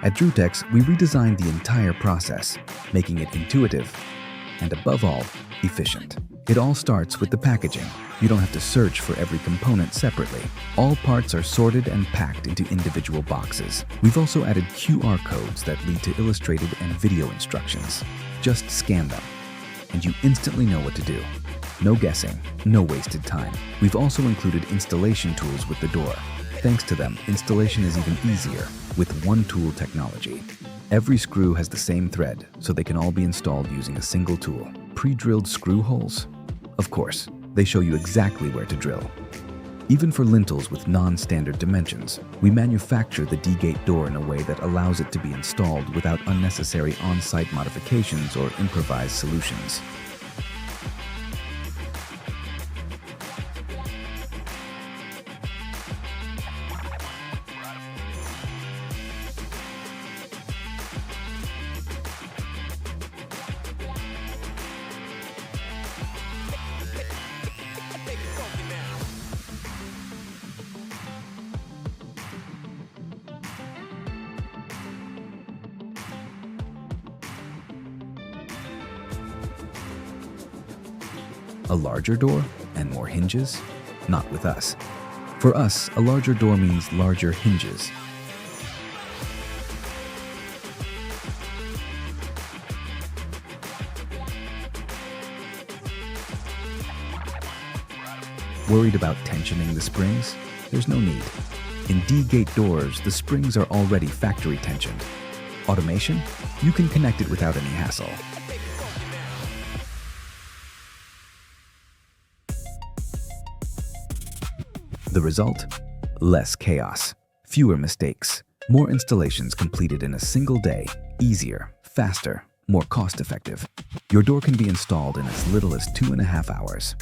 At DRUTEX, we redesigned the entire process, making it intuitive and, above all, efficient. It all starts with the packaging. You don't have to search for every component separately. All parts are sorted and packed into individual boxes. We've also added QR codes that lead to illustrated and video instructions. Just scan them, and you instantly know what to do. No guessing, no wasted time. We've also included installation tools with the door. Thanks to them, installation is even easier with one-tool technology. Every screw has the same thread, so they can all be installed using a single tool. Pre-drilled screw holes? Of course, they show you exactly where to drill. Even for lintels with non-standard dimensions, we manufacture the D-gate door in a way that allows it to be installed without unnecessary on-site modifications or improvised solutions. A larger door and more hinges? Not with us. For us, a larger door means larger hinges. Worried about tensioning the springs? There's no need. In D-gate doors, the springs are already factory tensioned. Automation? You can connect it without any hassle. The result? Less chaos, fewer mistakes, more installations completed in a single day, easier, faster, more cost-effective. Your door can be installed in as little as 2.5 hours.